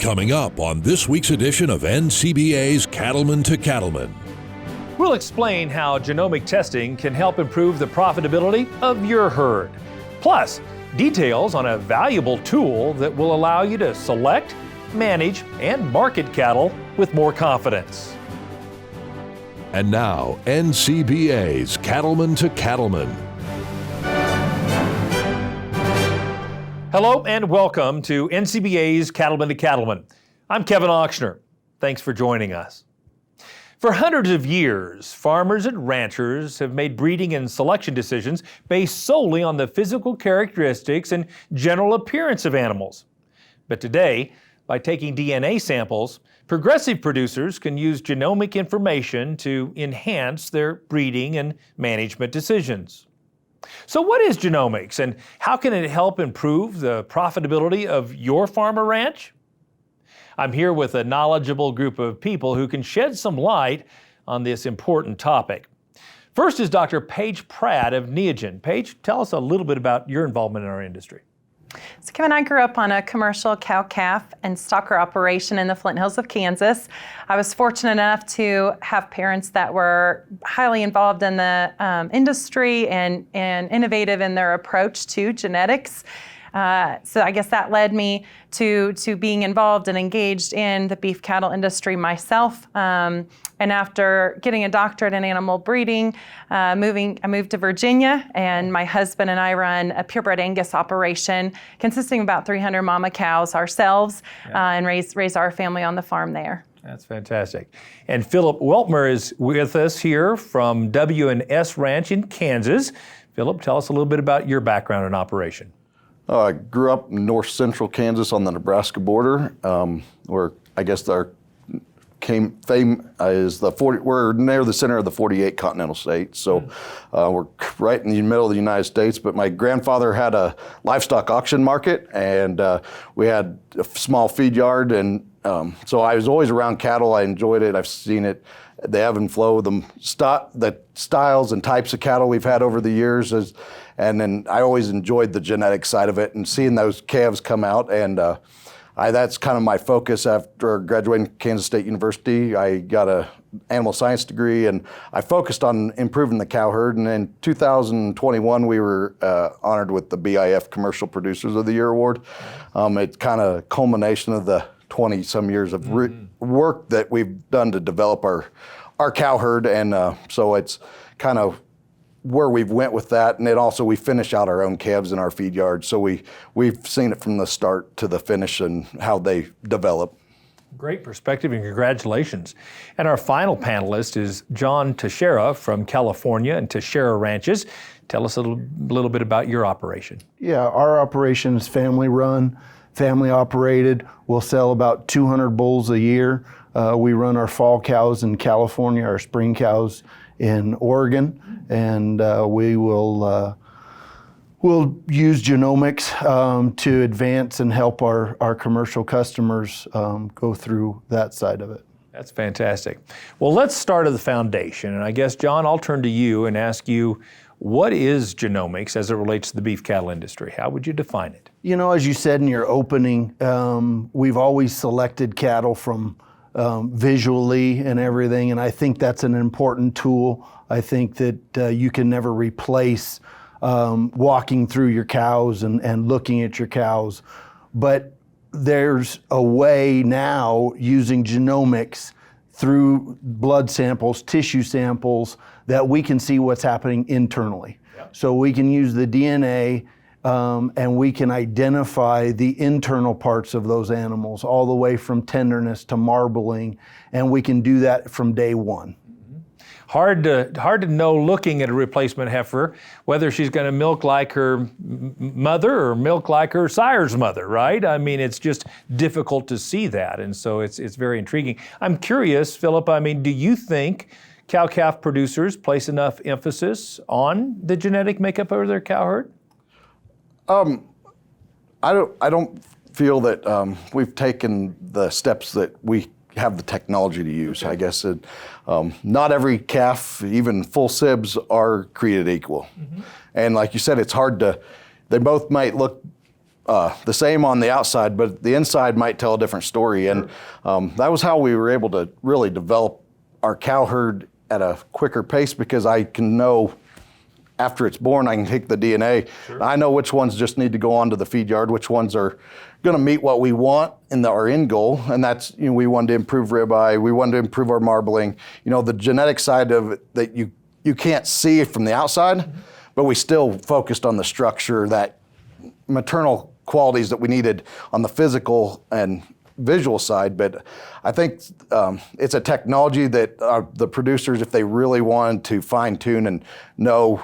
Coming up on this week's edition of NCBA's Cattlemen to Cattlemen. We'll explain how genomic testing can help improve the profitability of your herd. Plus, details on a valuable tool that will allow you to select, manage, and market cattle with more confidence. And now, NCBA's Cattlemen to Cattlemen. Hello and welcome to NCBA's Cattlemen to Cattlemen. I'm Kevin Ochsner. Thanks for joining us. For hundreds of years, farmers and ranchers have made breeding and selection decisions based solely on the physical characteristics and general appearance of animals. But today, by taking DNA samples, progressive producers can use genomic information to enhance their breeding and management decisions. So what is genomics, and how can it help improve the profitability of your farm or ranch? I'm here with a knowledgeable group of people who can shed some light on this important topic. First is Dr. Paige Pratt of Neogen. Paige, tell us a little bit about your involvement in our industry. So Kevin, I grew up on a commercial cow-calf and stocker operation in the Flint Hills of Kansas. I was fortunate enough to have parents that were highly involved in the industry and innovative in their approach to genetics. So I guess that led me to being involved and engaged in the beef cattle industry myself. And after getting a doctorate in animal breeding, I moved to Virginia, and my husband and I run a purebred Angus operation consisting of about 300 mama cows ourselves, and raise our family on the farm there. That's fantastic. And Philip Weltmer is with us here from W&S Ranch in Kansas. Philip, tell us a little bit about your background and operation. I grew up in north central Kansas on the Nebraska border, where I guess our fame is we're near the center of the 48 continental states. So we're right in the middle of the United States. But my grandfather had a livestock auction market, and we had a small feed yard. And so I was always around cattle. I enjoyed it. I've seen it, the ebb and flow, the styles and types of cattle we've had over the years. And then I always enjoyed the genetic side of it and seeing those calves come out. And that's kind of my focus after graduating Kansas State University. I got an animal science degree, and I focused on improving the cow herd. And in 2021, we were honored with the BIF Commercial Producers of the Year Award. It's kind of a culmination of the 20-some years of work that we've done to develop our cow herd. And so it's kind of where we've went with that, and then also we finish out our own calves in our feed yard. So we've seen it from the start to the finish and how they develop. Great perspective, and congratulations. And our final panelist is John Teixeira from California and Teixeira Ranches. Tell us a little bit about your operation. Yeah, our operation is family run, family operated. We'll sell about 200 bulls a year. We run our fall cows in California, our spring cows in Oregon, and we'll use genomics to advance and help our commercial customers go through that side of it. That's fantastic. Well, let's start at the foundation, and I guess, John, I'll turn to you and ask you, what is genomics as it relates to the beef cattle industry? How would you define it? You know, as you said in your opening, we've always selected cattle from visually and everything, and I think that's an important tool. I think that you can never replace walking through your cows and looking at your cows, but there's a way now using genomics through blood samples, tissue samples, that we can see what's happening internally. Yep. So we can use the DNA and we can identify the internal parts of those animals, all the way from tenderness to marbling, and we can do that from day one. Hard to know looking at a replacement heifer whether she's going to milk like her mother or milk like her sire's mother, right? I mean, it's just difficult to see that, and so it's very intriguing. I'm curious, Philip, I mean, do you think cow-calf producers place enough emphasis on the genetic makeup of their cow herd? I don't feel that we've taken the steps that we have the technology to use. I guess not every calf, even full sibs, are created equal. Mm-hmm. And like you said, it's hard to, they both might look the same on the outside, but the inside might tell a different story. And that was how we were able to really develop our cow herd at a quicker pace, because I can know after it's born, I can take the DNA. Sure. I know which ones just need to go onto the feed yard, which ones are going to meet what we want in our end goal. And that's, we wanted to improve ribeye, we wanted to improve our marbling. The genetic side of it that you can't see from the outside, but we still focused on the structure, that maternal qualities that we needed on the physical and visual side. But I think it's a technology that the producers, if they really wanted to fine tune and know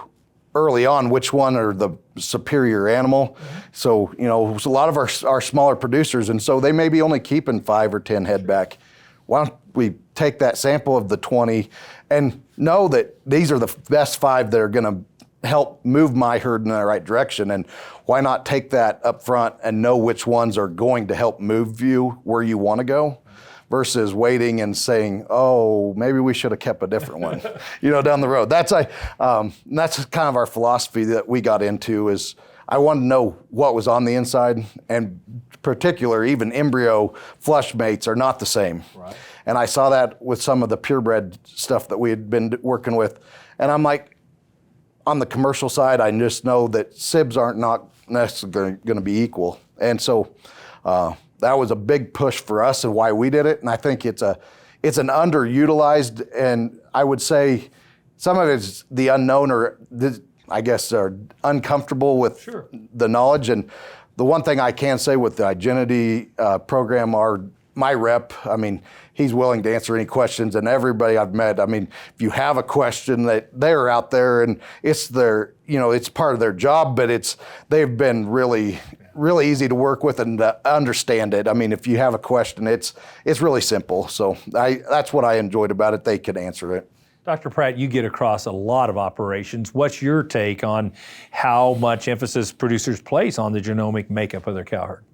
early on which one are the superior animal. So, a lot of our smaller producers, and so they may be only keeping 5 or 10 head back. Why don't we take that sample of the 20 and know that these are the best 5 that are going to help move my herd in the right direction? And why not take that up front and know which ones are going to help move you where you want to go, versus waiting and saying, oh, maybe we should have kept a different one, down the road. That's kind of our philosophy that we got into, is I wanted to know what was on the inside, and particular, even embryo flush mates are not the same. Right. And I saw that with some of the purebred stuff that we had been working with. And I'm like, on the commercial side, I just know that sibs aren't not necessarily going to be equal. And so that was a big push for us and why we did it. And I think it's an underutilized, and I would say some of it's the unknown, or I guess are uncomfortable with the knowledge. And the one thing I can say with the Igenity program, my rep, he's willing to answer any questions, and everybody I've met, if you have a question, that they're out there, and it's it's part of their job, but they've been really easy to work with and understand it. If you have a question, it's really simple. So that's what I enjoyed about it. They could answer it. Dr. Pratt, you get across a lot of operations. What's your take on how much emphasis producers place on the genomic makeup of their cow herd?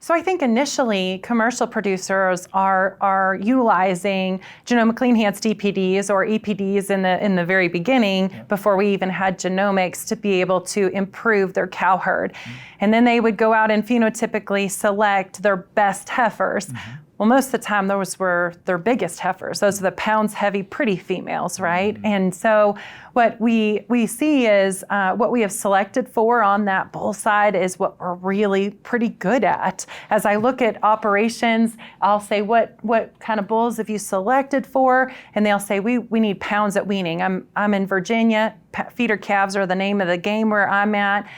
So I think initially commercial producers are utilizing genomically enhanced EPDs or EPDs in the very beginning, before we even had genomics, to be able to improve their cow herd. And then they would go out and phenotypically select their best heifers. Well, most of the time, those were their biggest heifers. Those are the pounds heavy, pretty females, right? And so what we see is what we have selected for on that bull side is what we're really pretty good at. As I look at operations, I'll say, what kind of bulls have you selected for? And they'll say, we need pounds at weaning. I'm in Virginia. Feeder calves are the name of the game where I'm at.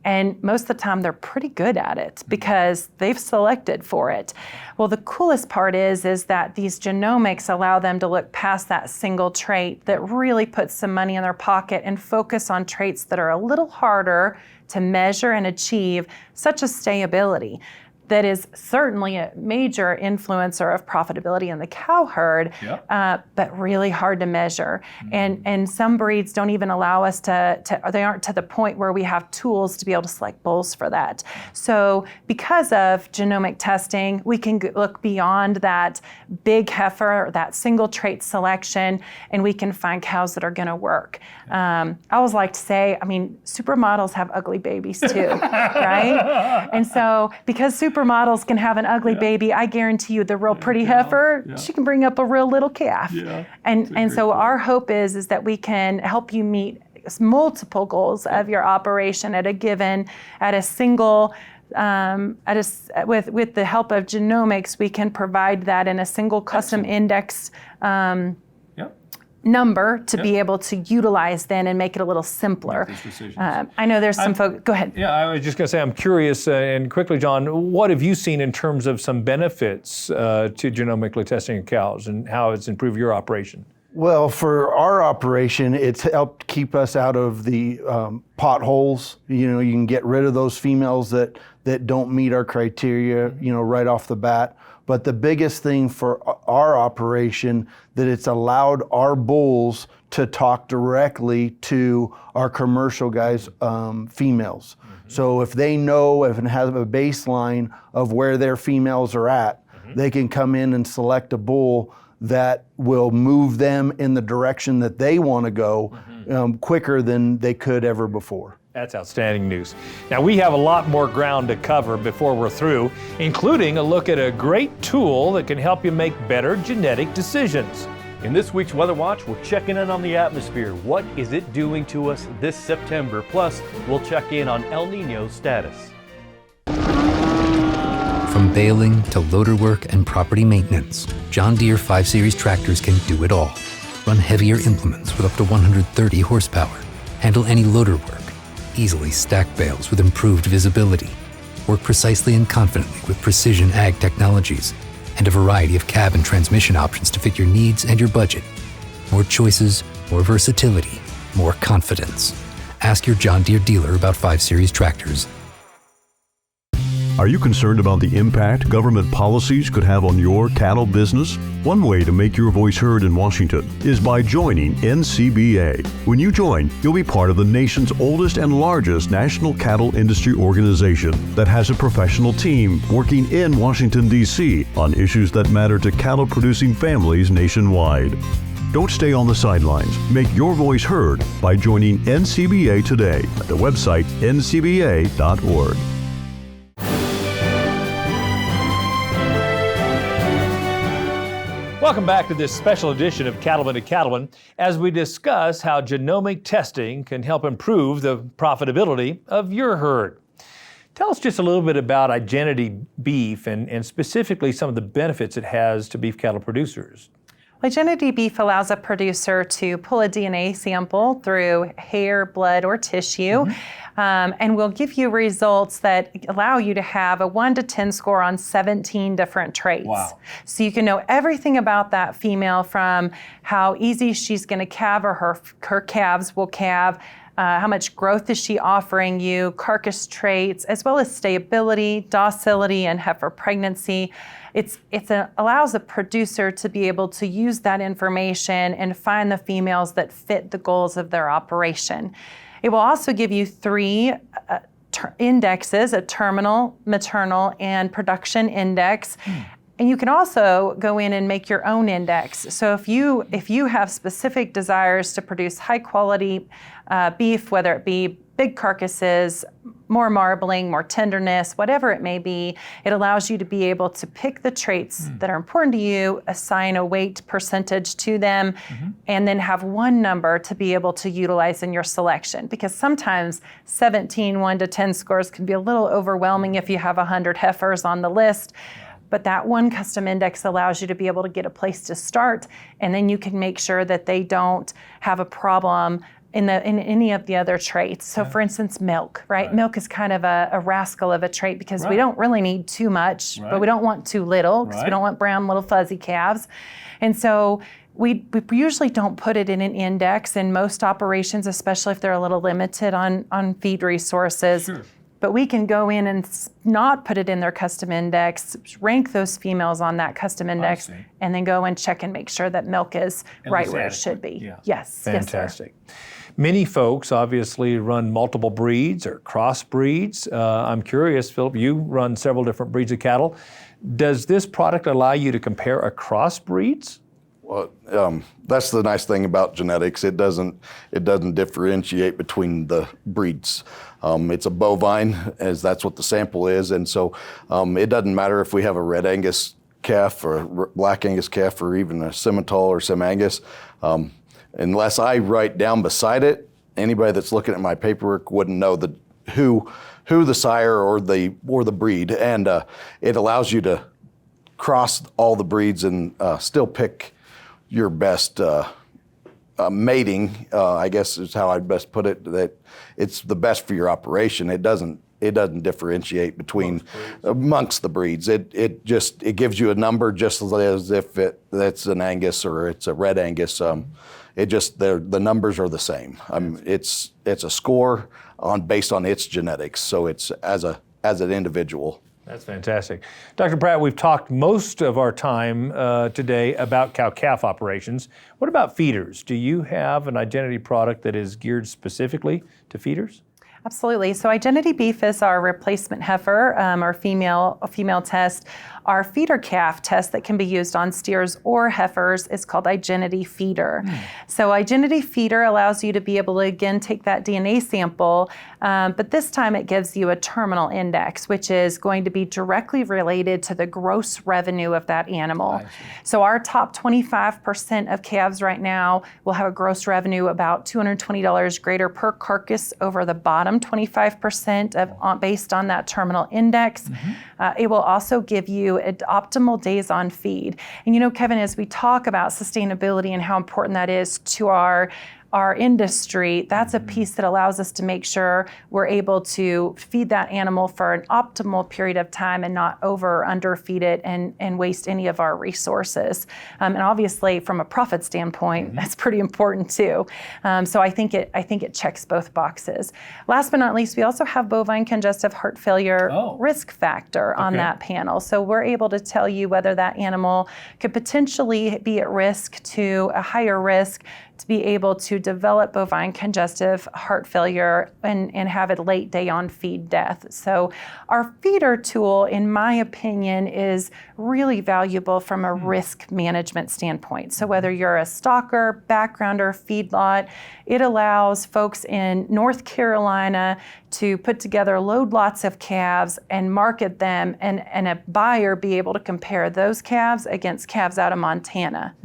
And most of the time, they're pretty good at it because they've selected for it. Well, the coolest part is that these genomics allow them to look past that single trait that really puts some money in their pocket and focus on traits that are a little harder to measure and achieve, such as stayability. That is certainly a major influencer of profitability in the cow herd, but really hard to measure. And some breeds don't even allow us they aren't to the point where we have tools to be able to select bulls for that. So because of genomic testing, we can look beyond that big heifer, that single trait selection, and we can find cows that are gonna work. I always like to say, supermodels have ugly babies too, right? And so because supermodels can have an ugly baby, I guarantee you the real pretty heifer, she can bring up a real little calf. And so our hope is that we can help you meet multiple goals of your operation at a single, with the help of genomics, we can provide that in a single custom index number to be able to utilize then and make it a little simpler. I know there's some folks, go ahead. Yeah, I was just going to say, I'm curious, and quickly, John, what have you seen in terms of some benefits to genomically testing cows and how it's improved your operation? Well, for our operation, it's helped keep us out of the potholes. You can get rid of those females that don't meet our criteria, right off the bat. But the biggest thing for our operation, that it's allowed our bulls to talk directly to our commercial guys' females. So if they know, if it has a baseline of where their females are at, they can come in and select a bull that will move them in the direction that they want to go quicker than they could ever before. That's outstanding news. Now, we have a lot more ground to cover before we're through, including a look at a great tool that can help you make better genetic decisions. In this week's Weather Watch, we're checking in on the atmosphere. What is it doing to us this September? Plus, we'll check in on El Niño's status. From baling to loader work and property maintenance, John Deere 5 Series tractors can do it all. Run heavier implements with up to 130 horsepower. Handle any loader work. Easily stack bales with improved visibility. Work precisely and confidently with precision ag technologies. And a variety of cab and transmission options to fit your needs and your budget. More choices, more versatility, more confidence. Ask your John Deere dealer about 5 Series tractors. Are you concerned about the impact government policies could have on your cattle business? One way to make your voice heard in Washington is by joining NCBA. When you join, you'll be part of the nation's oldest and largest national cattle industry organization that has a professional team working in Washington, D.C. on issues that matter to cattle-producing families nationwide. Don't stay on the sidelines. Make your voice heard by joining NCBA today at the website ncba.org. Welcome back to this special edition of Cattlemen to Cattlemen as we discuss how genomic testing can help improve the profitability of your herd. Tell us just a little bit about Identity Beef and specifically some of the benefits it has to beef cattle producers. Identity Beef allows a producer to pull a DNA sample through hair, blood, or tissue, and will give you results that allow you to have a 1 to 10 score on 17 different traits. Wow. So you can know everything about that female, from how easy she's going to calve or her calves will calve, how much growth is she offering you, carcass traits, as well as stability, docility, and heifer pregnancy. It allows a producer to be able to use that information and find the females that fit the goals of their operation. It will also give you 3 indexes, a terminal, maternal, and production index. And you can also go in and make your own index. So if you have specific desires to produce high quality beef, whether it be big carcasses, more marbling, more tenderness, whatever it may be, it allows you to be able to pick the traits that are important to you, assign a weight percentage to them, and then have one number to be able to utilize in your selection. Because sometimes 17 1 to 10 scores can be a little overwhelming if you have 100 heifers on the list. But that one custom index allows you to be able to get a place to start, and then you can make sure that they don't have a problem in any of the other traits. So for instance, milk, right? Milk is kind of a rascal of a trait because we don't really need too much, but we don't want too little because we don't want brown little fuzzy calves. And so we usually don't put it in an index in most operations, especially if they're a little limited on feed resources. Sure. But we can go in and not put it in their custom index, rank those females on that custom index, and then go and check and make sure that milk is right where it should be. Yeah. Yes. Fantastic. Yes, many folks obviously run multiple breeds or cross breeds. I'm curious, Philip, you run several different breeds of cattle. Does this product allow you to compare across breeds? Well, that's the nice thing about genetics. It doesn't differentiate between the breeds. It's a bovine, as that's what the sample is, and so it doesn't matter if we have a red Angus calf or a black Angus calf or even a Simmental or Sim Angus. Unless I write down beside it, anybody that's looking at my paperwork wouldn't know who the sire or the breed, and it allows you to cross all the breeds and still pick your best mating, I guess is how I'd best put it, that it's the best for your operation. It doesn't differentiate between amongst the breeds. It gives you a number just as if that's an Angus or it's a red Angus. The numbers are the same. It's a score based on its genetics. So it's as an individual. That's fantastic. Dr. Pratt, we've talked most of our time today about cow-calf operations. What about feeders? Do you have an Identity product that is geared specifically to feeders? Absolutely. So Identity Beef is our replacement heifer, our female test. Our feeder calf test that can be used on steers or heifers is called Igenity Feeder. So Igenity Feeder allows you to be able to, again, take that DNA sample, but this time it gives you a terminal index, which is going to be directly related to the gross revenue of that animal. So our top 25% of calves right now will have a gross revenue about $220 greater per carcass over the bottom 25% based on that terminal index. It will also give you optimal days on feed. And you know, Kevin, as we talk about sustainability and how important that is to our industry, that's a piece that allows us to make sure we're able to feed that animal for an optimal period of time and not over or under feed it and waste any of our resources. And obviously from a profit standpoint, that's pretty important too. So I think it checks both boxes. Last but not least, we also have bovine congestive heart failure risk factor on that panel. So we're able to tell you whether that animal could potentially be at risk to a higher risk to be able to develop bovine congestive heart failure and have a late day on feed death. So our feeder tool, in my opinion, is really valuable from a risk management standpoint. So whether you're a stocker, backgrounder, feedlot, it allows folks in North Carolina to put together load lots of calves and market them, and a buyer be able to compare those calves against calves out of Montana.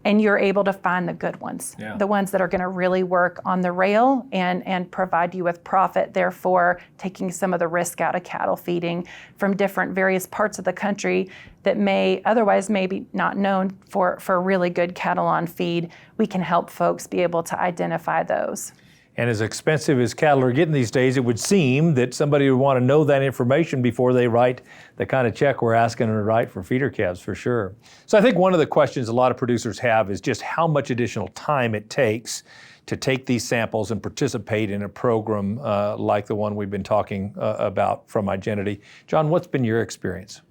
And you're able to find the good ones, the ones that are going to really work on the rail and provide you with profit, therefore taking some of the risk out of cattle feeding from different various parts of the country that may otherwise maybe not known for really good cattle on feed. We can help folks be able to identify those. And as expensive as cattle are getting these days, it would seem that somebody would want to know that information before they write the kind of check we're asking them to write for feeder calves, for sure. So I think one of the questions a lot of producers have is just how much additional time it takes to take these samples and participate in a program like the one we've been talking about from Igenity. John, what's been your experience?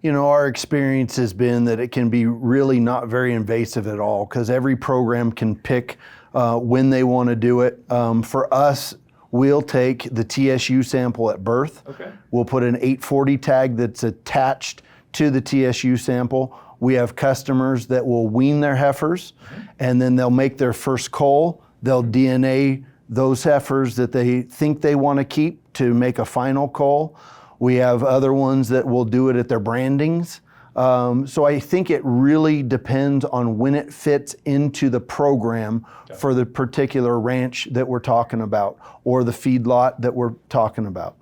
You know, our experience has been that it can be really not very invasive at all, because every program can pick when they want to do it. For us, we'll take the TSU sample at birth. We'll put an 840 tag that's attached to the TSU sample. We have customers that will wean their heifers, and then they'll make their first cull. They'll DNA those heifers that they think they want to keep to make a final cull. We have other ones that will do it at their brandings. So I think it really depends on when it fits into the program for the particular ranch that we're talking about or the feedlot that we're talking about.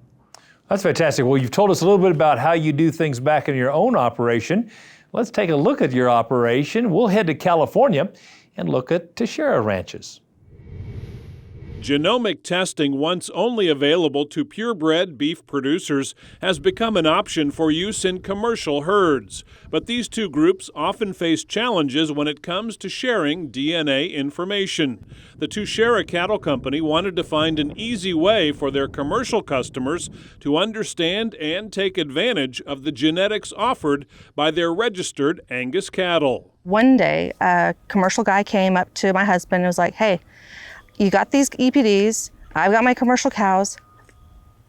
That's fantastic. Well, you've told us a little bit about how you do things back in your own operation. Let's take a look at your operation. We'll head to California and look at Teixeira ranches. Genomic testing, once only available to purebred beef producers, has become an option for use in commercial herds. But these two groups often face challenges when it comes to sharing DNA information. The Teixeira Cattle Company wanted to find an easy way for their commercial customers to understand and take advantage of the genetics offered by their registered Angus cattle. One day, a commercial guy came up to my husband and was like, "Hey, you got these EPDs, I've got my commercial cows,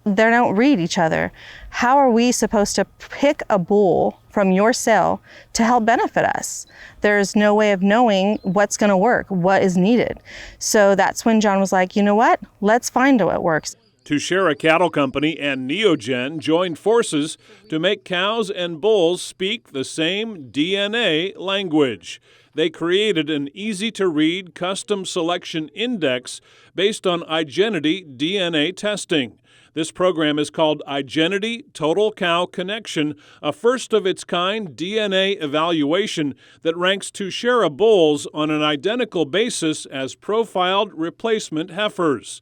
they don't read each other. How are we supposed to pick a bull from your cell to help benefit us? There's no way of knowing what's gonna work, what is needed." So that's when John was like, you know what, let's find what works. Teixeira Cattle Company and Neogen joined forces to make cows and bulls speak the same DNA language. They created an easy-to-read custom selection index based on Igenity DNA testing. This program is called Igenity Total Cow Connection, a first-of-its-kind DNA evaluation that ranks Teixeira bulls on an identical basis as profiled replacement heifers.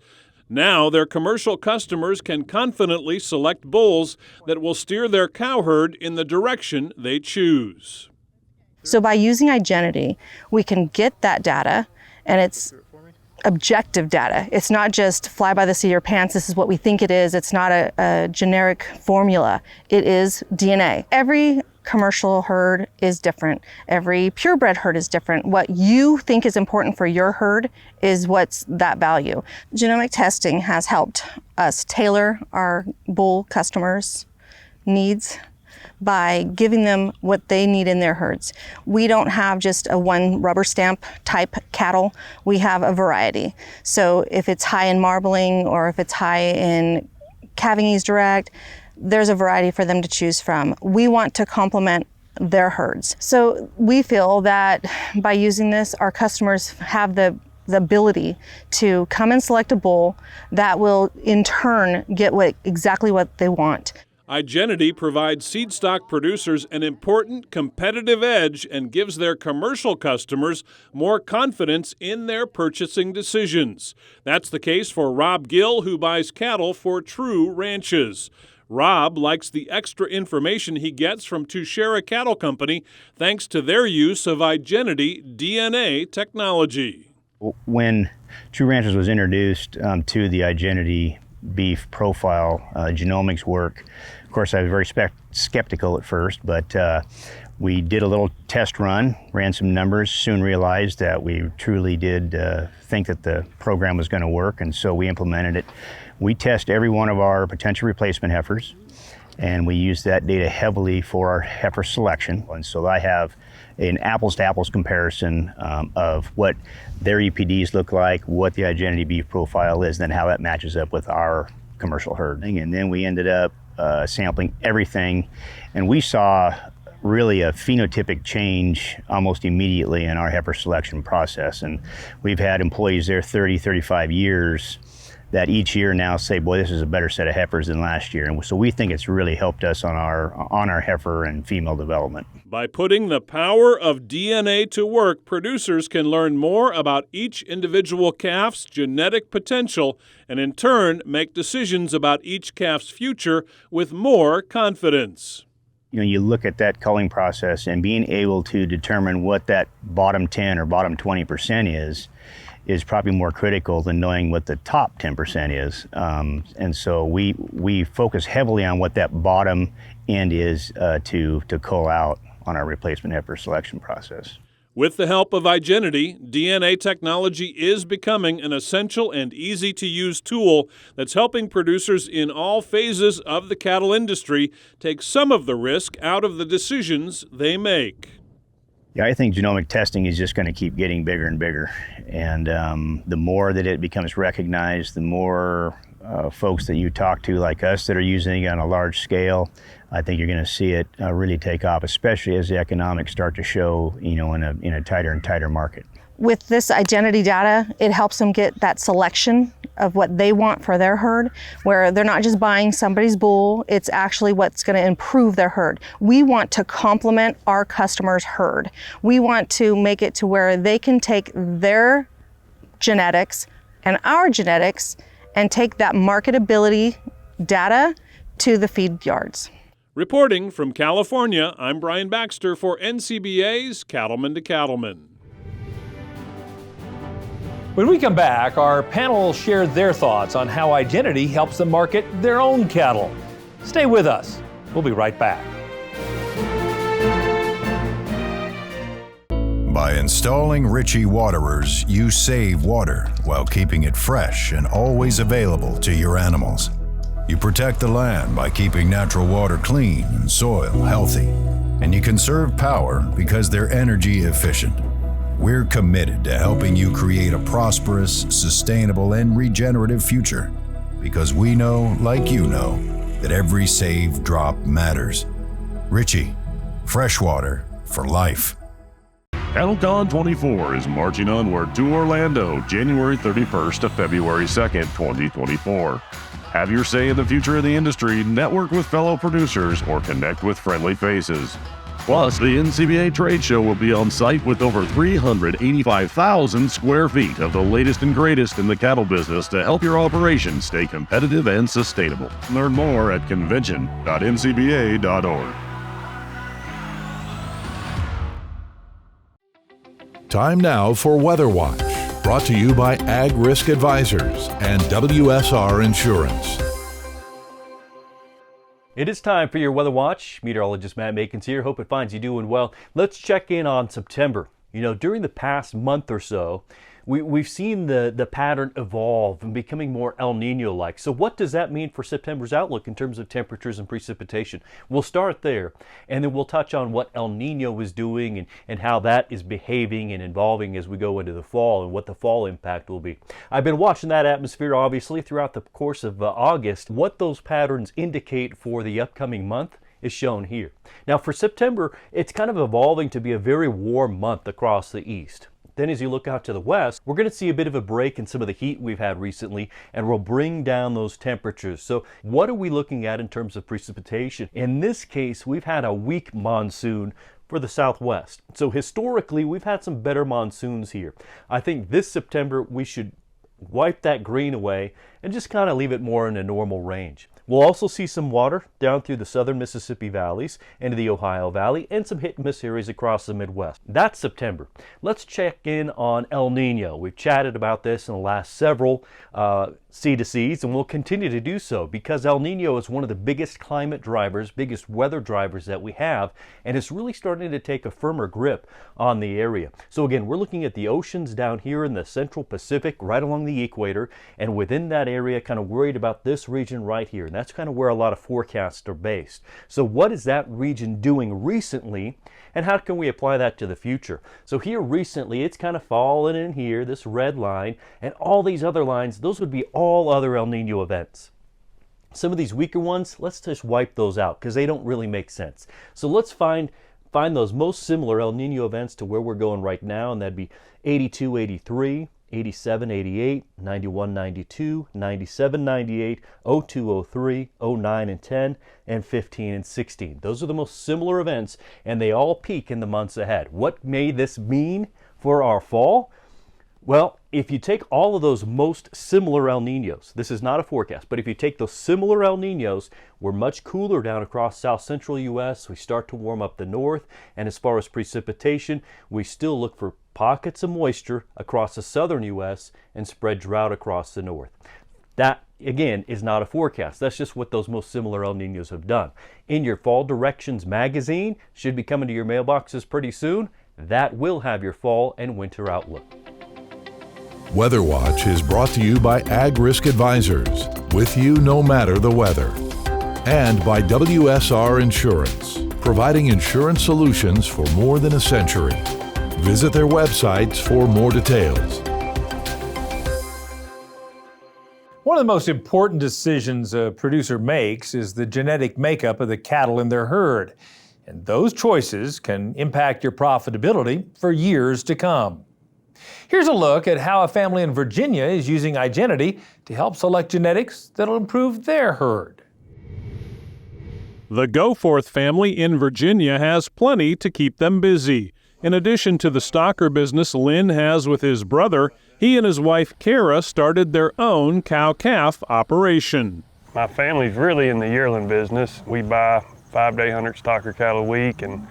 Now, their commercial customers can confidently select bulls that will steer their cow herd in the direction they choose. So by using Igenity, we can get that data, and it's objective data. It's not just fly by the seat of your pants, this is what we think it is. It's not a generic formula. It is DNA. Every commercial herd is different. Every purebred herd is different. What you think is important for your herd is what's that value. Genomic testing has helped us tailor our bull customers' needs by giving them what they need in their herds. We don't have just a one rubber stamp type cattle. We have a variety. So if it's high in marbling or if it's high in calving ease direct, there's a variety for them to choose from. We want to complement their herds. So we feel that by using this, our customers have the ability to come and select a bull that will in turn get exactly what they want. Igenity provides seed stock producers an important competitive edge and gives their commercial customers more confidence in their purchasing decisions. That's the case for Rob Gill, who buys cattle for True Ranches. Rob likes the extra information he gets from Tushera Cattle Company thanks to their use of Igenity DNA technology. When True Ranches was introduced to the Igenity beef profile genomics work, of course I was very skeptical at first, but we did a little test run, ran some numbers, soon realized that we truly did think that the program was going to work, and so we implemented it. We test every one of our potential replacement heifers, and we use that data heavily for our heifer selection. And so I have an apples-to-apples comparison of what their EPDs look like, what the Igenity beef profile is, and then how that matches up with our commercial herd. And then we ended up sampling everything, and we saw really a phenotypic change almost immediately in our heifer selection process. And we've had employees there 30, 35 years that each year now say, boy, this is a better set of heifers than last year. And so we think it's really helped us on our heifer and female development. By putting the power of DNA to work, producers can learn more about each individual calf's genetic potential and in turn make decisions about each calf's future with more confidence. You know, you look at that culling process and being able to determine what that bottom 10 or bottom 20% is probably more critical than knowing what the top 10% is. And so we focus heavily on what that bottom end is to cull out on our replacement heifer selection process. With the help of Igenity, DNA technology is becoming an essential and easy-to-use tool that's helping producers in all phases of the cattle industry take some of the risk out of the decisions they make. Yeah, I think genomic testing is just going to keep getting bigger and bigger. And the more that it becomes recognized, the more folks that you talk to like us that are using it on a large scale, I think you're going to see it really take off, especially as the economics start to show, in a tighter and tighter market. With this Igenity data, it helps them get that selection of what they want for their herd, where they're not just buying somebody's bull, it's actually what's going to improve their herd. We want to complement our customer's herd. We want to make it to where they can take their genetics and our genetics and take that marketability data to the feed yards. Reporting from California, I'm Brian Baxter for NCBA's Cattlemen to Cattlemen. When we come back, our panel will share their thoughts on how Igenity helps them market their own cattle. Stay with us. We'll be right back. By installing Ritchie waterers, you save water while keeping it fresh and always available to your animals. You protect the land by keeping natural water clean and soil healthy. And you conserve power because they're energy efficient. We're committed to helping you create a prosperous, sustainable, and regenerative future because we know, like you know, that every saved drop matters. Ritchie, fresh water for life. CattleCon 24 is marching onward to Orlando, January 31st to February 2nd, 2024. Have your say in the future of the industry, network with fellow producers, or connect with friendly faces. Plus, the NCBA trade show will be on site with over 385,000 square feet of the latest and greatest in the cattle business to help your operation stay competitive and sustainable. Learn more at convention.ncba.org. Time now for Weather Watch, brought to you by Ag Risk Advisors and WSR Insurance. It is time for your Weather Watch. Meteorologist Matt Makins here. Hope it finds you doing well. Let's check in on September. During the past month or so, We've seen the pattern evolve and becoming more El Nino-like. So what does that mean for September's outlook in terms of temperatures and precipitation? We'll start there, and then we'll touch on what El Nino is doing and how that is behaving and evolving as we go into the fall and what the fall impact will be. I've been watching that atmosphere, obviously, throughout the course of August. What those patterns indicate for the upcoming month is shown here. Now for September, it's kind of evolving to be a very warm month across the east. Then as you look out to the west, we're going to see a bit of a break in some of the heat we've had recently, and we'll bring down those temperatures. So what are we looking at in terms of precipitation? In this case, we've had a weak monsoon for the southwest. So historically, we've had some better monsoons here. I think this September, we should wipe that green away and just kind of leave it more in a normal range. We'll also see some water down through the southern Mississippi valleys into the Ohio Valley and some hit and miss areas across the Midwest. That's September. Let's check in on El Nino. We've chatted about this in the last several C2Cs, and we'll continue to do so because El Nino is one of the biggest climate drivers, biggest weather drivers that we have, and it's really starting to take a firmer grip on the area. So again, we're looking at the oceans down here in the central Pacific, right along the equator, and within that area, kind of worried about this region right here. And that's kind of where a lot of forecasts are based. So what is that region doing recently, and how can we apply that to the future? So here recently, it's kind of fallen in here, this red line, and all these other lines, those would be all other El Nino events. Some of these weaker ones, let's just wipe those out because they don't really make sense. So let's find those most similar El Nino events to where we're going right now, and that'd be 82, 83, 87, 88, 91, 92, 97, 98, 02, 03, 09, and 10, and 15 and 16. Those are the most similar events, and they all peak in the months ahead. What may this mean for our fall? Well, if you take all of those most similar El Ninos, this is not a forecast, but if you take those similar El Ninos, we're much cooler down across south central U.S. We start to warm up the north, and as far as precipitation, we still look for pockets of moisture across the southern U.S. and spread drought across the north. That, again, is not a forecast. That's just what those most similar El Ninos have done. In your Fall Directions magazine, should be coming to your mailboxes pretty soon, that will have your fall and winter outlook. Weather Watch is brought to you by Ag Risk Advisors, with you no matter the weather. And by WSR Insurance, providing insurance solutions for more than a century. Visit their websites for more details. One of the most important decisions a producer makes is the genetic makeup of the cattle in their herd. And those choices can impact your profitability for years to come. Here's a look at how a family in Virginia is using iGenity to help select genetics that'll improve their herd. The Goforth family in Virginia has plenty to keep them busy. In addition to the stocker business Lynn has with his brother, he and his wife Kara started their own cow-calf operation. My family's really in the yearling business. We buy 5 to 800 stocker cattle a week, and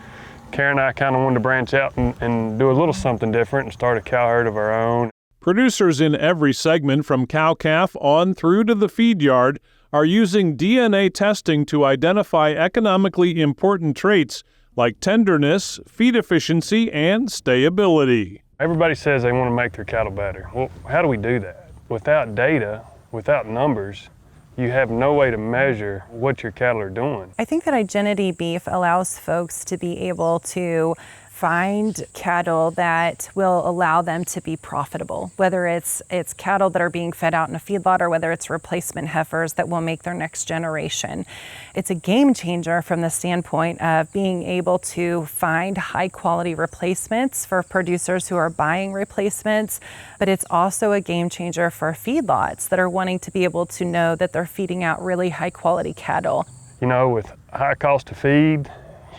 Kara and I kind of wanted to branch out and do a little something different and start a cow herd of our own. Producers in every segment from cow-calf on through to the feed yard are using DNA testing to identify economically important traits like tenderness, feed efficiency, and stayability. Everybody says they want to make their cattle better. Well, how do we do that? Without data, without numbers, you have no way to measure what your cattle are doing. I think that iGenity beef allows folks to be able to find cattle that will allow them to be profitable, whether it's cattle that are being fed out in a feedlot or whether it's replacement heifers that will make their next generation. It's a game changer from the standpoint of being able to find high quality replacements for producers who are buying replacements, but it's also a game changer for feedlots that are wanting to be able to know that they're feeding out really high quality cattle. You know, with high cost to feed,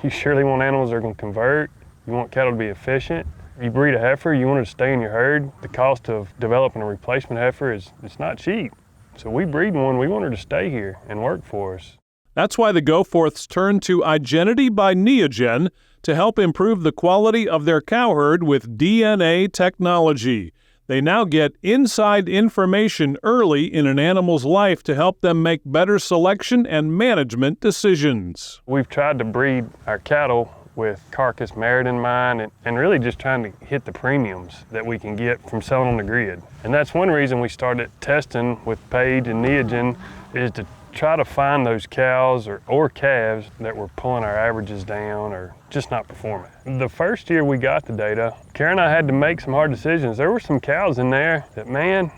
you surely want animals that are going to convert. You want cattle to be efficient. You breed a heifer, you want it to stay in your herd. The cost of developing a replacement heifer it's not cheap. So we breed one, we want her to stay here and work for us. That's why the Goforths turned to iGenity by Neogen to help improve the quality of their cow herd with DNA technology. They now get inside information early in an animal's life to help them make better selection and management decisions. We've tried to breed our cattle with carcass merit in mind and really just trying to hit the premiums that we can get from selling on the grid. And that's one reason we started testing with Paige and Neogen, is to try to find those cows or calves that were pulling our averages down or just not performing. The first year we got the data, Karen and I had to make some hard decisions. There were some cows in there that, man,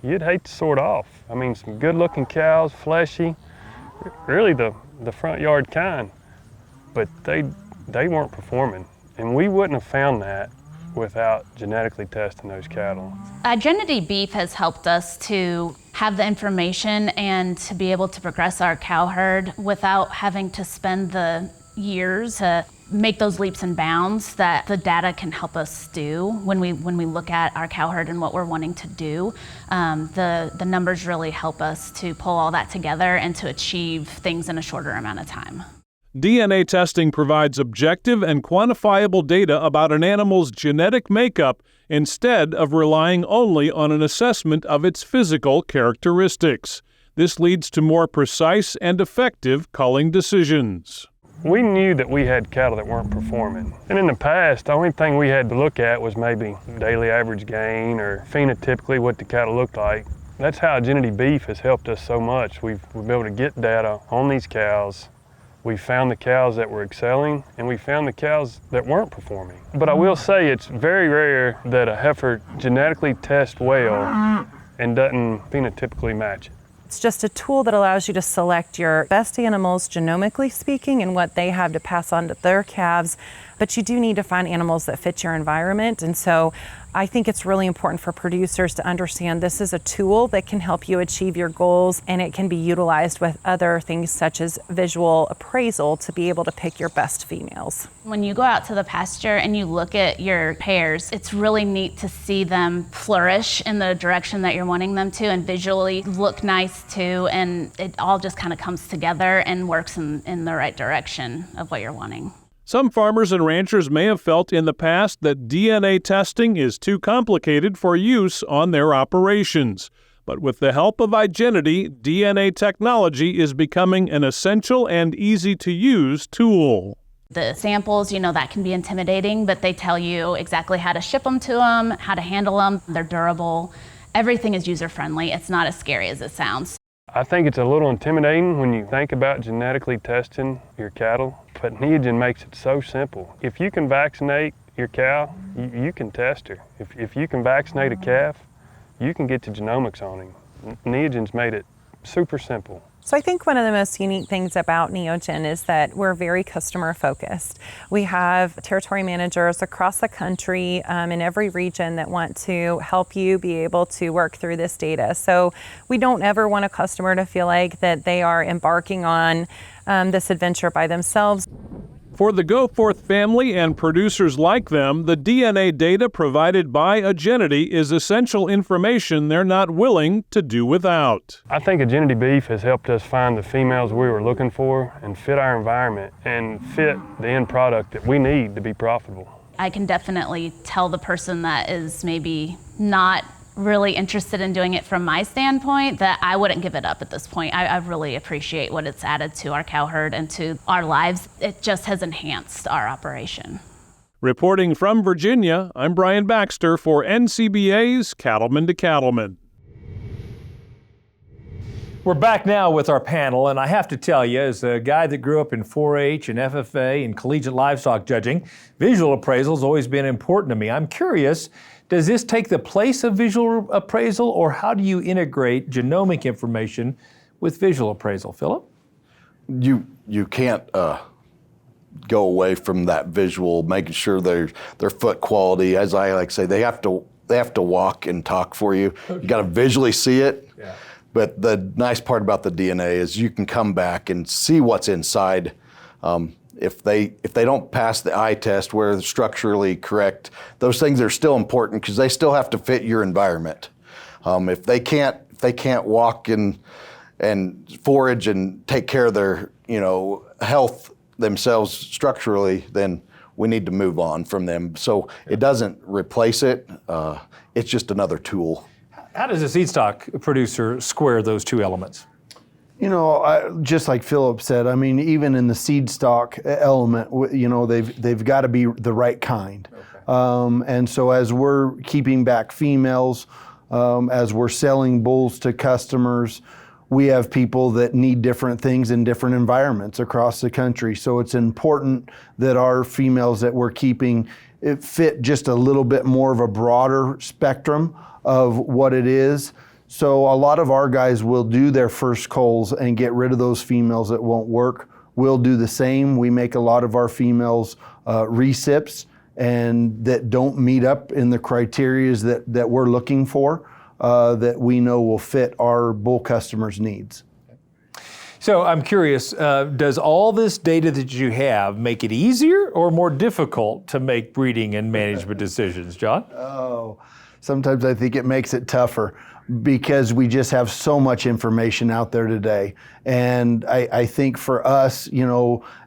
you'd hate to sort off. I mean, some good looking cows, fleshy, really the front yard kind, but they weren't performing. And we wouldn't have found that without genetically testing those cattle. Identity Beef has helped us to have the information and to be able to progress our cow herd without having to spend the years to make those leaps and bounds that the data can help us do when we look at our cow herd and what we're wanting to do. The numbers really help us to pull all that together and to achieve things in a shorter amount of time. DNA testing provides objective and quantifiable data about an animal's genetic makeup instead of relying only on an assessment of its physical characteristics. This leads to more precise and effective culling decisions. We knew that we had cattle that weren't performing. And in the past, the only thing we had to look at was maybe daily average gain or phenotypically what the cattle looked like. That's how Identity Beef has helped us so much. We've been able to get data on these cows. We found the cows that were excelling, and we found the cows that weren't performing. But I will say it's very rare that a heifer genetically tests well and doesn't phenotypically match it. It's just a tool that allows you to select your best animals, genomically speaking, and what they have to pass on to their calves. But you do need to find animals that fit your environment. And so I think it's really important for producers to understand this is a tool that can help you achieve your goals, and it can be utilized with other things such as visual appraisal to be able to pick your best females. When you go out to the pasture and you look at your pairs, it's really neat to see them flourish in the direction that you're wanting them to and visually look nice too, and it all just kind of comes together and works in the right direction of what you're wanting. Some farmers and ranchers may have felt in the past that DNA testing is too complicated for use on their operations. But with the help of Identity, DNA technology is becoming an essential and easy-to-use tool. The samples, that can be intimidating, but they tell you exactly how to ship them to them, how to handle them. They're durable. Everything is user-friendly. It's not as scary as it sounds. I think it's a little intimidating when you think about genetically testing your cattle, but Neogen makes it so simple. If you can vaccinate your cow, you can test her. If you can vaccinate a calf, you can get to genomics on him. Neogen's made it super simple. So I think one of the most unique things about Neogen is that we're very customer focused. We have territory managers across the country in every region that want to help you be able to work through this data. So we don't ever want a customer to feel like that they are embarking on this adventure by themselves. For the Goforth family and producers like them, the DNA data provided by Identity is essential information they're not willing to do without. I think Identity Beef has helped us find the females we were looking for and fit our environment and fit the end product that we need to be profitable. I can definitely tell the person that is maybe not really interested in doing it from my standpoint that I wouldn't give it up at this point. I really appreciate what it's added to our cow herd and to our lives. It just has enhanced our operation. Reporting from Virginia, I'm Brian Baxter for NCBA's Cattlemen to Cattlemen. We're back now with our panel, and I have to tell you, as a guy that grew up in 4-H and FFA and collegiate livestock judging, visual appraisal has always been important to me. I'm curious, does this take the place of visual appraisal, or how do you integrate genomic information with visual appraisal? Philip? You can't go away from that visual, making sure their foot quality, as I like to say, they have to walk and talk for you. Okay. You got to visually see it. Yeah. But the nice part about the DNA is you can come back and see what's inside. If they don't pass the eye test where they're structurally correct, those things are still important because they still have to fit your environment. If they can't walk and forage and take care of their health themselves structurally, then we need to move on from them. So it doesn't replace it. It's just another tool. How does a seed stock producer square those two elements? Just like Philip said, I mean, even in the seed stock element, they've got to be the right kind. Okay. And so as we're keeping back females, as we're selling bulls to customers, we have people that need different things in different environments across the country. So it's important that our females that we're keeping fit just a little bit more of a broader spectrum of what it is. So a lot of our guys will do their first culls and get rid of those females that won't work. We'll do the same. We make a lot of our females recips and that don't meet up in the criteria that we're looking for, that we know will fit our bull customers' needs. So I'm curious, does all this data that you have make it easier or more difficult to make breeding and management decisions, John? Oh, sometimes I think it makes it tougher, because we just have so much information out there today. And I think for us,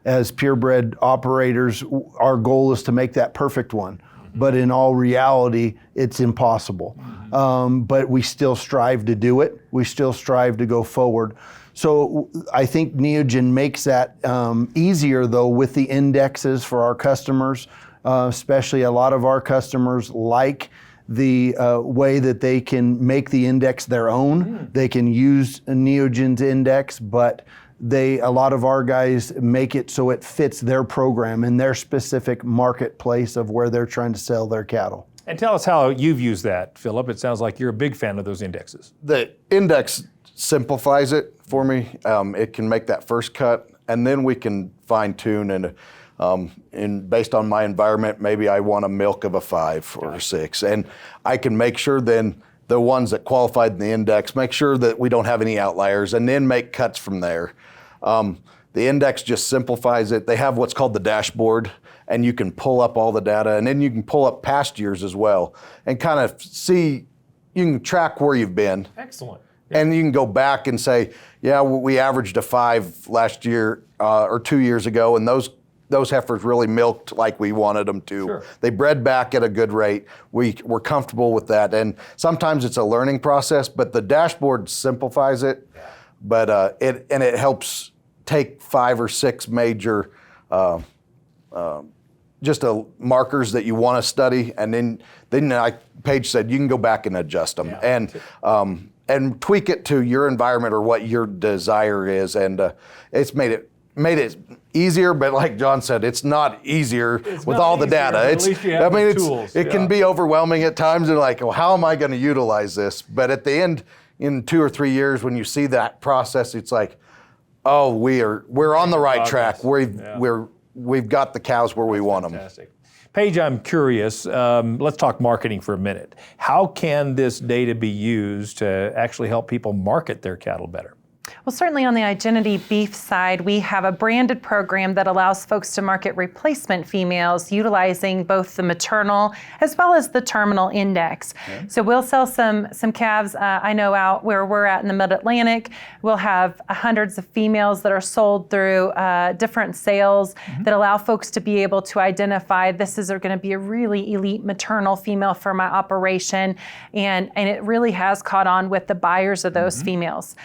as purebred operators, our goal is to make that perfect one. But in all reality, it's impossible. But we still strive to do it. We still strive to go forward. So I think Neogen makes that easier, though, with the indexes for our customers, especially a lot of our customers like the way that they can make the index their own. They can use Neogen's index, but a lot of our guys make it so it fits their program in their specific marketplace of where they're trying to sell their cattle. And tell us how you've used that, Philip. It sounds like you're a big fan of those indexes. The index simplifies it for me. It can make that first cut, and then we can fine tune and based on my environment, maybe I want a milk of a 5 or a 6. And I can make sure then the ones that qualified in the index, make sure that we don't have any outliers, and then make cuts from there. The index just simplifies it. They have what's called the dashboard, and you can pull up all the data, and then you can pull up past years as well, and kind of see, you can track where you've been. Excellent. And you can go back and say, yeah, we averaged a 5 last year or 2 years ago, and those heifers really milked like we wanted them to. Sure. They bred back at a good rate. We're comfortable with that. And sometimes it's a learning process, but the dashboard simplifies it. Yeah. But it helps take 5 or 6 major markers that you want to study, and then like Paige said, you can go back and adjust them. Yeah. And tweak it to your environment or what your desire is. And it's made it easier, but like John said, it's not easier with all the data. At least you have the tools. It can be overwhelming at times, and like, well, how am I going to utilize this? But at the end, in 2 or 3 years, when you see that process, it's like, oh, we're on the right track. We've got the cows where we want them. Fantastic. Paige, I'm curious, let's talk marketing for a minute. How can this data be used to actually help people market their cattle better? Well, certainly on the Igenity beef side, we have a branded program that allows folks to market replacement females utilizing both the maternal as well as the terminal index. Okay. So we'll sell some calves. I know out where we're at in the Mid-Atlantic, we'll have hundreds of females that are sold through different sales that allow folks to be able to identify this is going to be a really elite maternal female for my operation, and it really has caught on with the buyers of those females.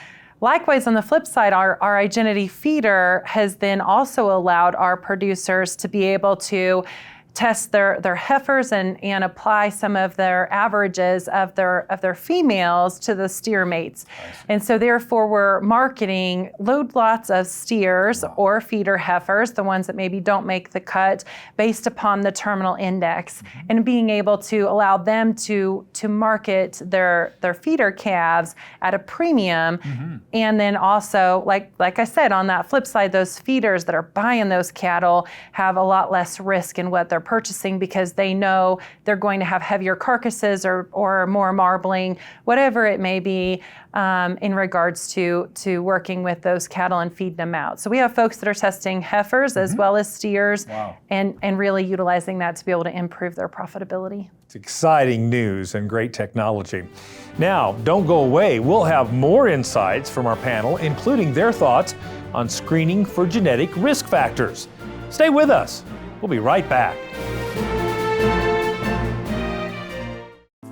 Likewise, on the flip side, our Igenity feeder has then also allowed our producers to be able to test their heifers and apply some of their averages of their females to the steer mates. And so therefore we're marketing load lots of steers or feeder heifers, the ones that maybe don't make the cut, based upon the terminal index, and being able to allow them to market their feeder calves at a premium. And then also, like I said, on that flip side, those feeders that are buying those cattle have a lot less risk in what they're purchasing, because they know they're going to have heavier carcasses or more marbling, whatever it may be, in regards to working with those cattle and feeding them out. So we have folks that are testing heifers as well as steers, and really utilizing that to be able to improve their profitability. It's exciting news and great technology. Now, don't go away. We'll have more insights from our panel, including their thoughts on screening for genetic risk factors. Stay with us. We'll be right back.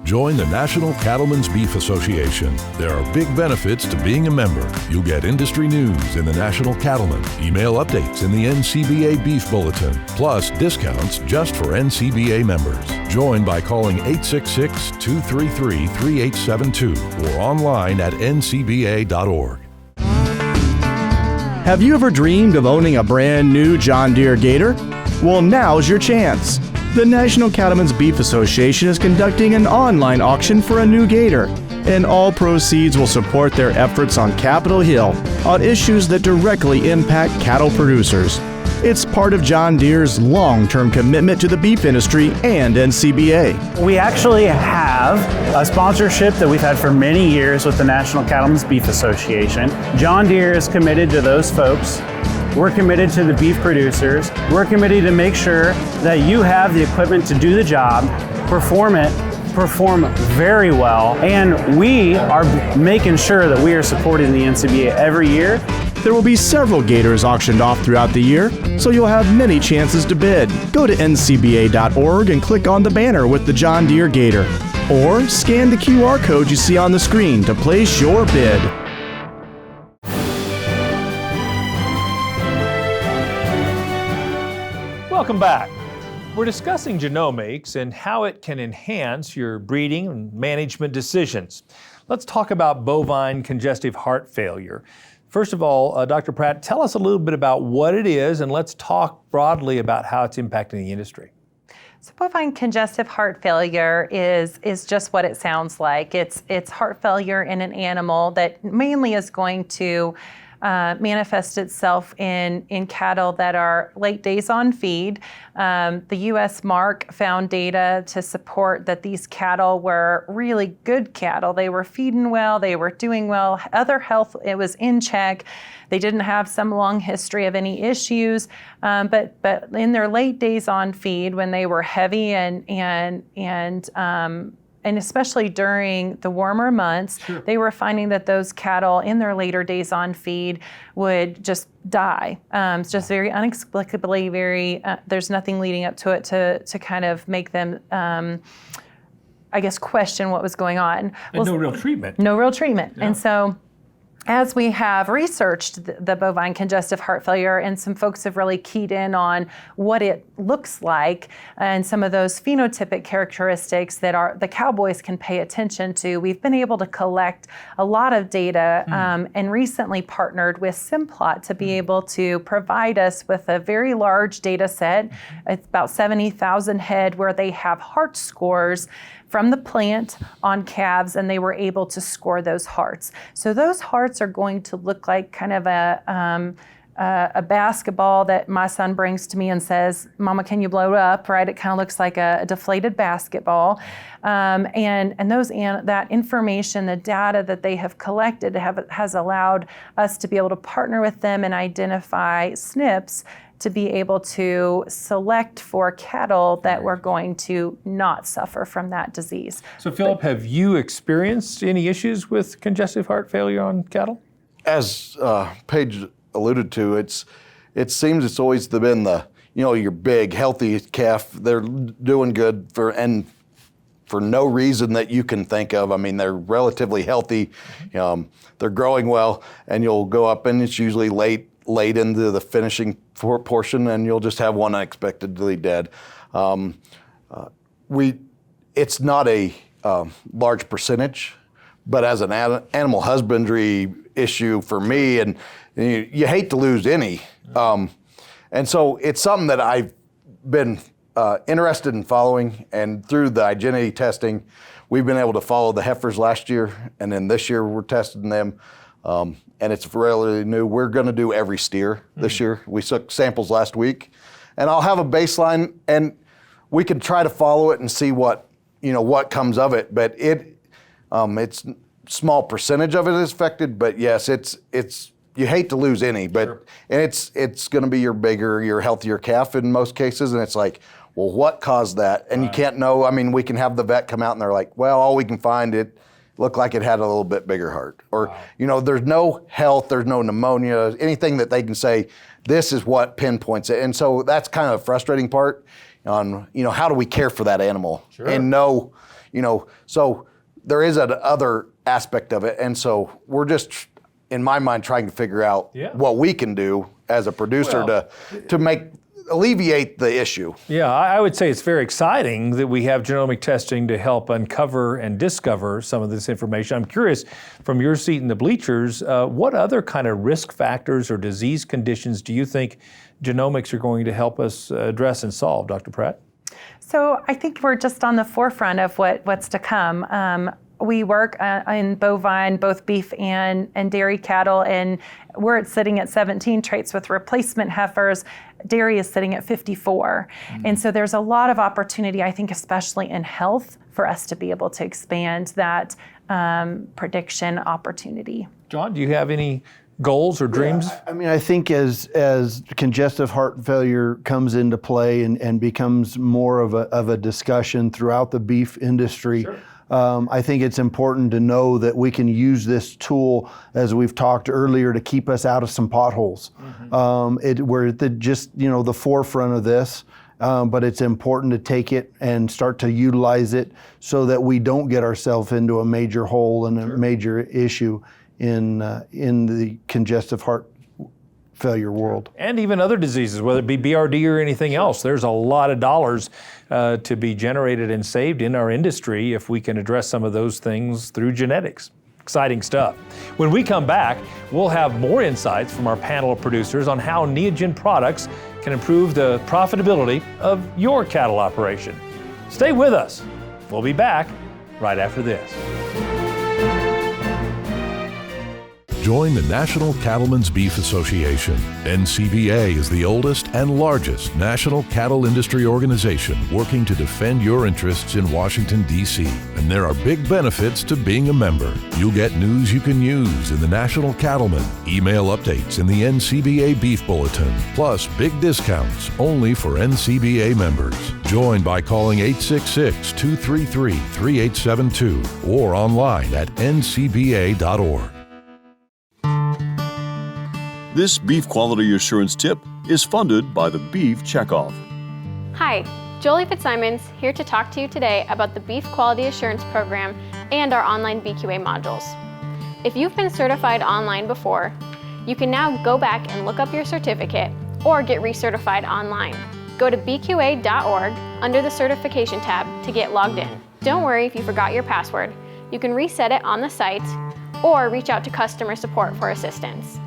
Join the National Cattlemen's Beef Association. There are big benefits to being a member. You'll get industry news in the National Cattlemen, email updates in the NCBA Beef Bulletin, plus discounts just for NCBA members. Join by calling 866-233-3872 or online at ncba.org. Have you ever dreamed of owning a brand new John Deere Gator? Well, now's your chance. The National Cattlemen's Beef Association is conducting an online auction for a new Gator, and all proceeds will support their efforts on Capitol Hill on issues that directly impact cattle producers. It's part of John Deere's long-term commitment to the beef industry and NCBA. We actually have a sponsorship that we've had for many years with the National Cattlemen's Beef Association. John Deere is committed to those folks. We're committed to the beef producers. We're committed to make sure that you have the equipment to do the job, perform very well, and we are making sure that we are supporting the NCBA every year. There will be several Gators auctioned off throughout the year, so you'll have many chances to bid. Go to ncba.org and click on the banner with the John Deere Gator, or scan the QR code you see on the screen to place your bid. Welcome back. We're discussing genomics and how it can enhance your breeding and management decisions. Let's talk about bovine congestive heart failure. First of all, Dr. Pratt, tell us a little bit about what it is, and let's talk broadly about how it's impacting the industry. So bovine congestive heart failure is just what it sounds like. It's heart failure in an animal that mainly is going to manifest itself in cattle that are late days on feed. The U.S. Mark found data to support that these cattle were really good cattle. They were feeding well, they were doing well, other health, it was in check. They didn't have some long history of any issues, but in their late days on feed, when they were heavy and especially during the warmer months, they were finding that those cattle in their later days on feed would just die. It's just very inexplicably, there's nothing leading up to it to kind of make them, question what was going on. And no real treatment. No real treatment. Yeah. And so, as we have researched the bovine congestive heart failure, and some folks have really keyed in on what it looks like and some of those phenotypic characteristics that the cowboys can pay attention to, we've been able to collect a lot of data and recently partnered with Simplot to be able to provide us with a very large data set. It's about 70,000 head where they have heart scores from the plant on calves, and they were able to score those hearts. So those hearts are going to look like kind of a basketball that my son brings to me and says, "Mama, can you blow it up?" Right? It kind of looks like a deflated basketball, and that information, the data that they have collected, has allowed us to be able to partner with them and identify SNPs to be able to select for cattle that were going to not suffer from that disease. So Philip, have you experienced any issues with congestive heart failure on cattle? As Paige alluded to, it seems it's always been your big, healthy calf. They're doing good for no reason that you can think of. I mean, they're relatively healthy. They're growing well, and you'll go up, and it's usually late into the finishing portion, and you'll just have one unexpectedly dead. It's not a large percentage, but as an animal husbandry issue for me, and you hate to lose any. And so it's something that I've been interested in following, and through the identity testing, we've been able to follow the heifers last year, and then this year we're testing them. And it's relatively new. We're going to do every steer this year. We took samples last week, and I'll have a baseline, and we can try to follow it and see what comes of it. But it's small percentage of it is affected. But yes, it's you hate to lose any, but and it's going to be your bigger, your healthier calf in most cases, and it's like, well, what caused that? And you can't know. I mean, we can have the vet come out, and they're like, well, all we can find it looked like it had a little bit bigger heart. Or, there's no health, there's no pneumonia, anything that they can say, this is what pinpoints it. And so that's kind of a frustrating part on, how do we care for that animal and know, So there is an other aspect of it. And so we're just, in my mind, trying to figure out what we can do as a producer to alleviate the issue. Yeah, I would say it's very exciting that we have genomic testing to help uncover and discover some of this information. I'm curious, from your seat in the bleachers, what other kind of risk factors or disease conditions do you think genomics are going to help us address and solve, Dr. Pratt? So I think we're just on the forefront of what's to come. We work in bovine, both beef and dairy cattle, and we're sitting at 17 traits with replacement heifers. Dairy is sitting at 54. And so there's a lot of opportunity, I think, especially in health, for us to be able to expand that prediction opportunity. John, do you have any goals or dreams? I mean, I think as congestive heart failure comes into play and becomes more of a discussion throughout the beef industry, I think it's important to know that we can use this tool, as we've talked earlier, to keep us out of some potholes. We're at the forefront of this, but it's important to take it and start to utilize it so that we don't get ourselves into a major hole and a major issue in the congestive heart failure world. And even other diseases, whether it be BRD or anything else. There's a lot of dollars to be generated and saved in our industry if we can address some of those things through genetics. Exciting stuff. When we come back, we'll have more insights from our panel of producers on how Neogen products can improve the profitability of your cattle operation. Stay with us. We'll be back right after this. Join the National Cattlemen's Beef Association. NCBA is the oldest and largest national cattle industry organization working to defend your interests in Washington, D.C. And there are big benefits to being a member. You'll get news you can use in the National Cattlemen, email updates in the NCBA Beef Bulletin, plus big discounts only for NCBA members. Join by calling 866-233-3872 or online at ncba.org. This beef quality assurance tip is funded by the Beef Checkoff. Hi, Jolie Fitzsimons here to talk to you today about the Beef Quality Assurance Program and our online BQA modules. If you've been certified online before, you can now go back and look up your certificate or get recertified online. Go to bqa.org under the certification tab to get logged in. Don't worry if you forgot your password. You can reset it on the site or reach out to customer support for assistance.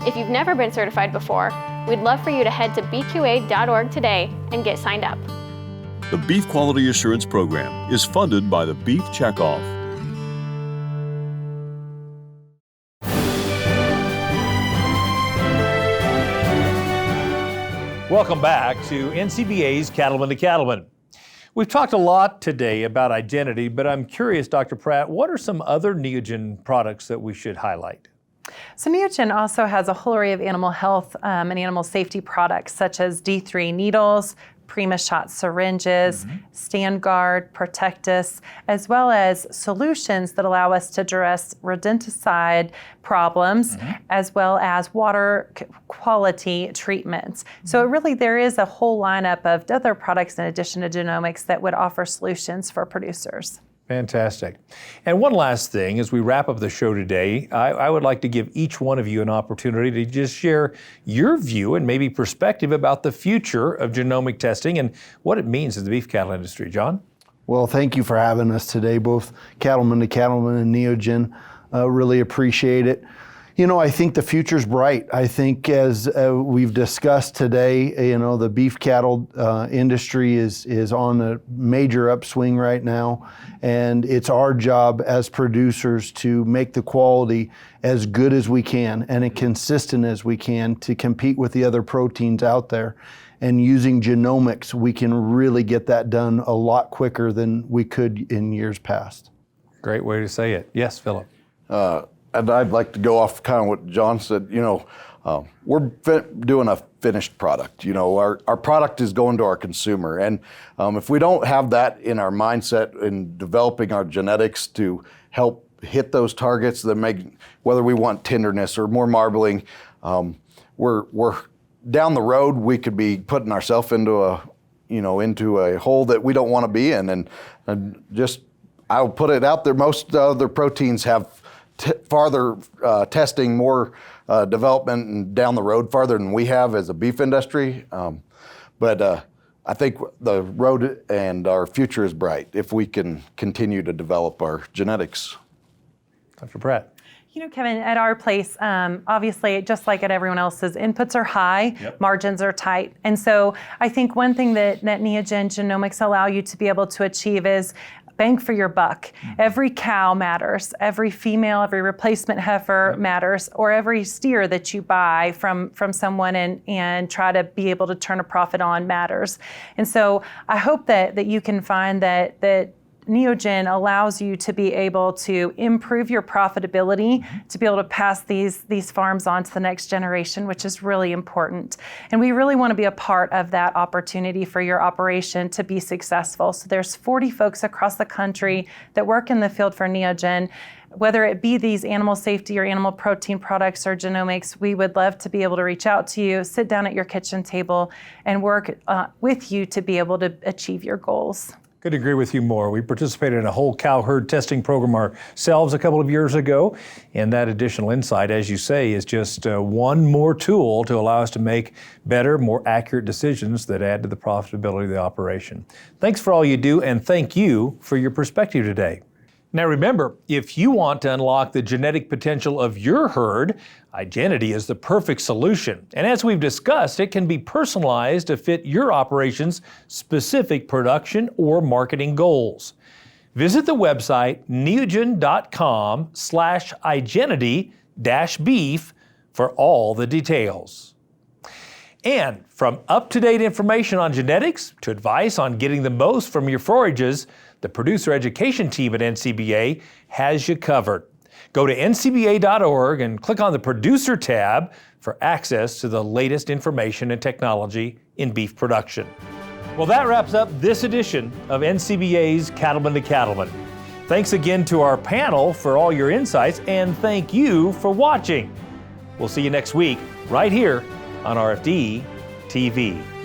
If you've never been certified before, we'd love for you to head to bqa.org today and get signed up. The Beef Quality Assurance Program is funded by the Beef Checkoff. Welcome back to NCBA's Cattlemen to Cattlemen. We've talked a lot today about identity, but I'm curious, Dr. Pratt, what are some other Neogen products that we should highlight? So Neogen also has a whole array of animal health and animal safety products such as D3 needles, Prima Shot syringes, StandGuard, Protectus, as well as solutions that allow us to address rodenticide problems, as well as water quality treatments. So really there is a whole lineup of other products in addition to genomics that would offer solutions for producers. Fantastic. And one last thing, as we wrap up the show today, I would like to give each one of you an opportunity to just share your view and maybe perspective about the future of genomic testing and what it means in the beef cattle industry. John? Well, thank you for having us today, both Cattlemen to Cattlemen and Neogen. Really appreciate it. You know, I think the future's bright. I think as we've discussed today, you know, the beef cattle industry is on a major upswing right now, and it's our job as producers to make the quality as good as we can and as consistent as we can to compete with the other proteins out there. And using genomics, we can really get that done a lot quicker than we could in years past. Great way to say it. Yes, Philip. And I'd like to go off kind of what John said. You know, we're doing a finished product. You know, our product is going to our consumer. And if we don't have that in our mindset in developing our genetics to help hit those targets that make, whether we want tenderness or more marbling, we're down the road, we could be putting ourselves into a hole that we don't want to be in. And just I'll put it out there. Most other proteins have farther testing, more development and down the road farther than we have as a beef industry. But I think the road and our future is bright if we can continue to develop our genetics. Dr. Pratt. You know, Kevin, at our place, obviously, just like at everyone else's, inputs are high, margins are tight. And so I think one thing that Neogen genomics allow you to be able to achieve is bang for your buck. Every cow matters. Every female, every replacement heifer matters, or every steer that you buy from someone and try to be able to turn a profit on matters. And so I hope that you can find that Neogen allows you to be able to improve your profitability, to be able to pass these farms on to the next generation, which is really important. And we really want to be a part of that opportunity for your operation to be successful. So there's 40 folks across the country that work in the field for Neogen. Whether it be these animal safety or animal protein products or genomics, we would love to be able to reach out to you, sit down at your kitchen table, and work with you to be able to achieve your goals. Couldn't agree with you more. We participated in a whole cow herd testing program ourselves a couple of years ago, and that additional insight, as you say, is just one more tool to allow us to make better, more accurate decisions that add to the profitability of the operation. Thanks for all you do, and thank you for your perspective today. Now remember, if you want to unlock the genetic potential of your herd, Igenity is the perfect solution. And as we've discussed, it can be personalized to fit your operation's specific production or marketing goals. Visit the website neogen.com/Igenity-beef for all the details. And from up-to-date information on genetics to advice on getting the most from your forages, the producer education team at NCBA has you covered. Go to ncba.org and click on the Producer tab for access to the latest information and technology in beef production. Well, that wraps up this edition of NCBA's Cattlemen to Cattlemen. Thanks again to our panel for all your insights, and thank you for watching. We'll see you next week right here on RFD TV.